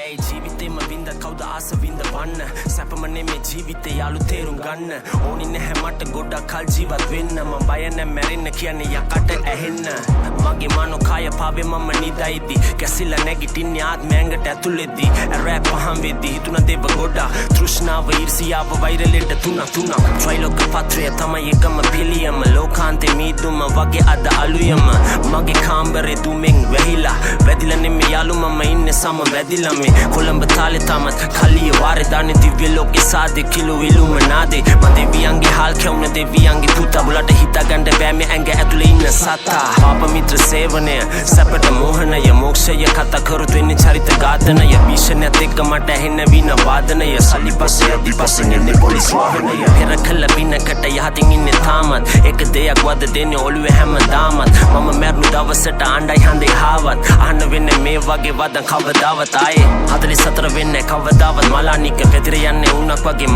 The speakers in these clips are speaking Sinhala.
Ei ජීවිතේම වින්ද කවුද ආස වින්ද වන්න සැපම නෙමේ ජීවිතේ යාළු තේරුම් ගන්න ඕනි නැහැ මට ගොඩක් කල් ජීවත් වෙන්න මම බය නැ මැරෙන්න කියන්නේ යකට ඇහෙන්න මගේ මනෝ කය පාවේ මම නිදයිති කැසිලා නැගිටින්නේ ආත්මය ඇඟට ඇතුළෙද්දී රැප් පහම් වෙද්දී හිතුණ දේව ගොඩා තෘෂ්ණාව ඊර්ෂියාව වෛරලෙට තුනක් ත්‍රිලෝක පත්‍රය තමයි එකම පිළියම ලෝකාන්තේ මීදුම වගේ අද අලුයම මගේ කාමරේ දුමෙන් වැහිලා වැදිලා නෙමේ යාළු මම ඉන්නේ සම වැදිලා මේ කොළඹ තාලේ තමත් කලිය වාරේ දාන්නේ දිව්‍ය ලෝකේ සාදේ කිලෝ ඉලුමනාදේ මම දෙවියන්ගේ හාල් කැවුන දෙවියන්ගේ පුතා බුලට හිතාගන්න බෑ මේ ඇඟ ඇතුලේ ඉන්න සතා පාප මිත්‍ර සේවනය සැපට මෝහනය මොක්ෂය කතා කරුත් වෙන්නේ චරිත ඝාතනය භීෂණයත් එක්ක මට ඇහෙන වින වාදනය සල්ලි පස්සේ අදි පස්සෙන් එන්නේ පොලිස් වාහනය පෙර කළ විනකට යහතින් ඉන්නේ තාමත් එක දෙයක් වද දෙන්නේ ඔළුවේ හැමදාමත් මම මැරුණු දවසට ආණ්ඩයි හන්දේ හාවත් අහන්න වෙන්නේ මේ වගේ වදන් කවදාවත් ආයේ 44 වෙන්නේ කවදාවත් මලානික පෙතිර යන්නේ උණක් වගේ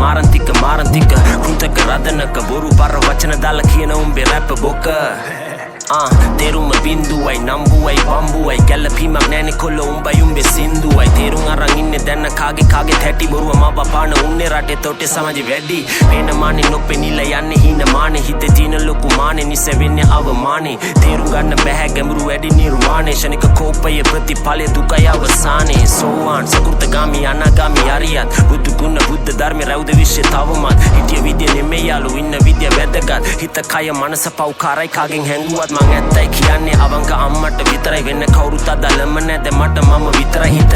මාරන්තික කෘතක රදනක බොරු පර වචන දාලා කියන උඹේ රැප් බොක තේරුම බින්දුවයි නම්බුවයි බම්බුවයි ගැලපීමක් නෑනේ කොල්ල උඹයි උඹේ සින්දුවයි තේරුම් අරන් ඉන්නේ දැන්න කාගේ හැටි බොරුව මව පාන උන්නේ රටේ තොටේ සමාජෙ වැඩි පේන මානේ නොපෙනිලා යන්නේ හීන මානේ හිතේ තියෙන ලොකු මානේ නිසෙවෙන්නේ අවමානේ තේරුම් ගන්න බෑ ගැඹුරු වැඩි නිර්වාණේ ශනික කෝපයේ ප්‍රතිඵලයේ දුකයි අවසානේ සෝවාන් සකෘතගාමි අනාගාමි අරියත් බුදු ගුණ බුද්ධ ධර්ම රැවුද විශ්ේ තවමත් හිටිය විදිය නෙමේ යාළු ඉන්න විදිය වැදගත් හිත කය මනස පව්කාරයි කාගෙන් හැංගුවත් මං ඇත්තයි කියන්නේ අවංක අම්මට විතරයි වෙන්න කවුරුත් අදලම නැද මට මම විතරයි හිත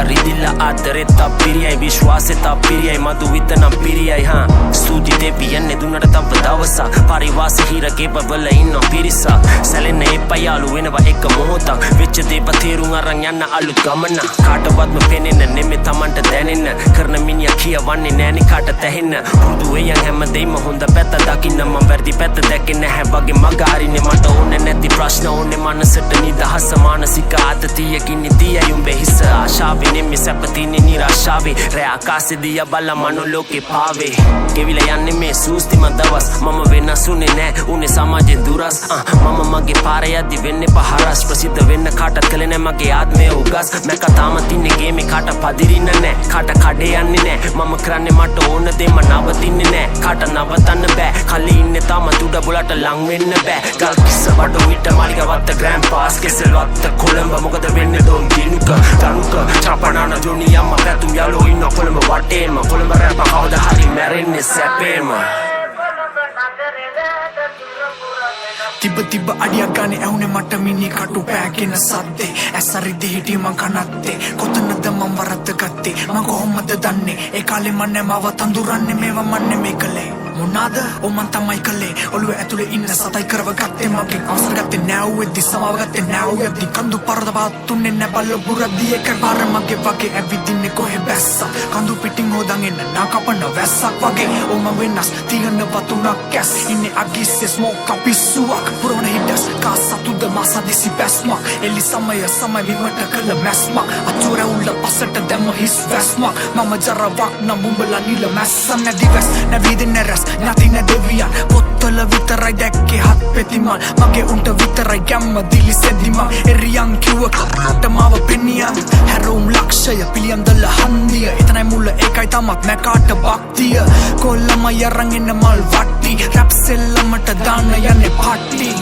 රිදිලා ආදරේ තප්පිරියයි විශ්වාසෙ තප්පිරියයි මදු විතනම් පිරියයි ස්තුති දෙවියන්නේ දුන්නට තව දවසක් පරිවාස හිරගේ බබල ඉන්න පිරිසක් සැලෙන්න එපා යාළු වෙනවා එක මොහොතක් වෙච්ච දේව තේරුම් අරන් යන්න අලුත් ගමන කාටවත්ම පෙනෙන්න නෙමෙයි Tamanට දැනෙන්න කරන මිනිහා කියවන්නේ නෑනේ කාට තැහෙන්න පුරුදු වෙයන් හැමදේම හොඳ පැත්ත දකින්න මම වැරදි පැත්ත දැකේ නැහැ වගේ මග හරින්නේ මට ඕනේ නැති ප්‍රශ්න ඕනේ මනසට නිදහස මානසික ආතතියකින් නිතියයි උඹේ හිස ආශාවේ නෙමෙයි සැපතිනේ නිරාශාවේ රෑ ආකාශේ දිය බල මනෝ ලෝකේ පාවේ ගෙවිලා යන්නේ මේ සූස්තිම දවස් මම වෙනසුනේ නෑ උනේ සමාජෙන් දුරස් මම මගේ පාරේ යද්දි වෙන්නේ පහරස් ප්‍රසිද්ධ වෙන්න කාටත් කලේ නෑ මගේ ආත්මය උගස් මැක තාම තින්නේ ගේමේ කාට පදිරින්න නෑ කාට කඩේ යන්නේ නෑ මම කරන්නේ මට ඕන දෙම නවතින්නේ නෑ කාට නවතන්න බෑ කලේ ඉන්නේ තාම තුඩ බුලට ලං වෙන්න බෑ ගල් කිස්ස වඩ විට මාලිගවත්ත ග්‍රෑන්ඩ් පාස් කෙසෙල්වත්ත කොළඹ මොකද වෙන්නේ දොන් දිනුක තනුක චපනාන ජොනි අම්මා පැතුම් යාළෝ ඉන්න කොළඹ වටේම කොළඹ රැප කවදා හරි මැරෙන්නේ සැපේම තිබ අඩියක් ගානේ ඇහුනේ මට මිනි කටු පෑගෙන සද්දේ ඇසරිදි හිටිය මං කනත්තේ කොතනද මං වරද්ද ගත්තේ මං කොහොමද දන්නේ ඒ කාලේ මන් නැමව තඳුරන්නේ මේවා මන් නෙමේ කළේ මොනාද මන් තමයි කළේ ඔළුවේ ඇතුලේ ඉන්න සතයි කරව ගත්තේ මගෙන් අවසර ගත්තේ නැව්වෙද්දි සමාව ගත්තේ නැව්වෙද්දි කඳු පරද වාතුන්නේ නැ බල්ල බුරද්දි එකපාර මගේ වගේ ඇවිදින්නේ කොහෙ බැස්සා කඳු පිටින් හොදන් එන්න නා කපන වැස්සක් වගේ මම වෙනස් තියන වතුනක් කැස් ඉන්නේ අගිස්සේ ස්මෝක් පිස්සුවක් පුරවන හිටස් කාසතුද මාසදිසි බැස්මක් එලි සමය විමට කළ මැස්මක් අචුර උල්ල පසට දැම්ම හිස් වැස්මක් මම ජරවක් නම් උඹලා නිල මැස්ස නැදිවස් නැවිදින්නේ රැස් නැති නැදවියන් පොත්තල විතරයි දැක්කේ හත් පෙතිමල් මගේ උන්ට විතරයි ගැම්ම දිලි සෙදිමක් එරියන් කිව්ව කරට මාව පෙනියන් හැරෝම් ලක්ෂය පිළියම් දල හන්දිය එතනයි මුල ඒකයි තමත් මැකාට භක්තිය කොල්ලම යරන් එන්න මල් වට්ටි රැප් සෙල්ලමට දාන්න යන්නේ පාටි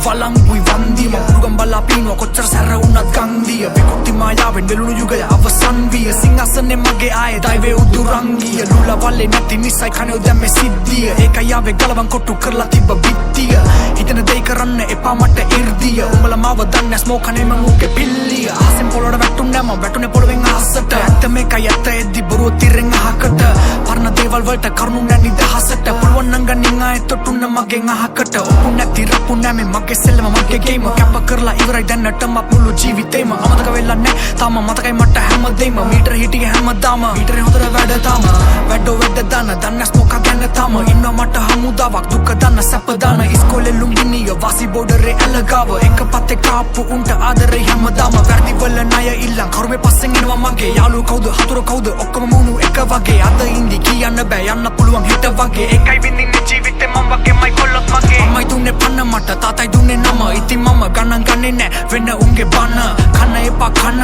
වලංගුයි වන්දිය මුරුගම් බලා පීනුව කොච්චර සැර වුණත් ගංදිය විකුටි මායාවෙන් වෙලුණු යුගය අවසන් විය සිංහසනේ මගේ ආයේ දෛවේ උදුරංගිය ලුල වල්ලේ නැති නිසයි කනේ දැම්මේ සිද්ධිය ඒකයි ආවේ ගලවන් කොටු කරලා තිබ්බ බිත්තිය හිතන දෙයි කරන්න එපා මට ඉර්දිය උඹලා මාව දන්නේ ස්මෝක් කනේ මං උගේ පිල්ලිය ආසෙන් පොළොට වැටුන්නේ මම වැටුනේ පොළොවෙන් අහසට ඇත්ත මේකයි ඇත්ත එද්දි බොරුව තිරෙන් අහකට පරණ දේවල් වලට කරුණු නැ නිදහසට පුළුවන් නම් ගනින් ආයේ තොටුන්න මගෙන් අහකට ඔපු නැති රපු නැමේ මගේ සෙල්ලම මගේ ගේම කැප කරලා ඉවරයි දැන්නටම මුළු ජීවිතේම අමතක වෙලා නැ තාම මතකයි මට හැමදේම මීටර හිටියේ හැමදාම මීටරේ හොඳට වැඩ තාම වැඩෝ වැඩ දාන දන්නස් මොකක් ගැන තාම ඉන්න මට හමුදාවක් දුක දාන සැප දාන ඉස්කෝලේ ලුම්බිනිය වාසි බෝඩරේ ඇලගාව එක පතේ කාපු උන්ට ආදරේ හැමදාම වැරදි වල ණය ඉල්ලන් කරුමේ පස්සෙන් එනවා මගේ යාළුවෝ කවුද හතුරු කවුද ඔක්කොම මුණු එක වගේ අද ඉඳි කියන්න බෑ යන්න පුළුවන් හිට වගේ ඒකයි විඳින්නේ ජීවිතේ ගත්තේ මම වගේමයි කොල්ලොත් මගේ අම්මයි දුන්නේ පන්න මට තාතයි දුන්නේ නම ඉතින් මම ගණන් ගන්නේ නෑ වෙන උන්ගේ බන කන්න එපා කන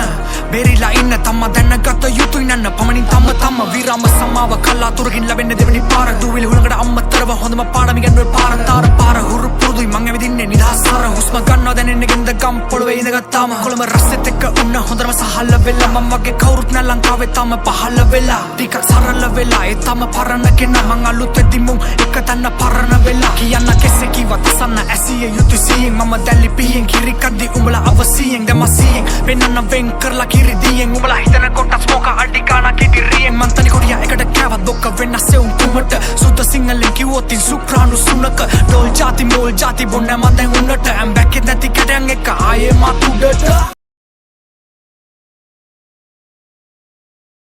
බෙරිලා ඉන්න තම දැනගත යුතුයි නන්න පමණින් තම විරාම සමාව කලාතුරකින් ලැබෙන්නේ දෙවෙනි පාර දුවිලි හුලකට අම්මතරව හොඳම පාඩම ඉගෙනුවේ පාර හුරු පුරුදුයි මං ඇවිදින්නේ නිදහසාර හුස්ම ගන්නවා දැනෙන්නේ ගෙන්ද ගම් පොළවේ ඉඳගත්තාම කොළඹ රස්සෙත් එක්ක උන්න හොඳම සහල්ල වෙලා මම වගේ කවුරුත් නෑ ලංකාවේ තාම පහළ වෙලා ටිකක් සරල වෙලා ඒ තම පරණ කෙනා මං අලුත් වෙද්දි මුන් එක තැන පරණ වෙලා කියන්න කෙසේ කිව්වත් අසන්න ඇසිය යුතු සියෙන් මම දැල්ලි පිහියෙන් කිරි කද්දි උඹලා අවසියෙන් දැන් මසියෙන් වෙනන්න වෙන් කරලා කිරි දියෙන් උඹලා හිතන කොටස් මොක අඩි ගානක් කිරියෙන් මං තනි කොඩියා එකට කෑවත් බොක්ක වෙනස් එවුන් කුමට සුද්ධ සිංහලෙන් කිව්වොත් ඉන් සුක්‍රාණු සුනක ඩෝල් ජාති මෝල් ජාති බොන්න මන් දැන් උන්නට I'm back in නැති කැටයන් එක ආයේ මත් උඩට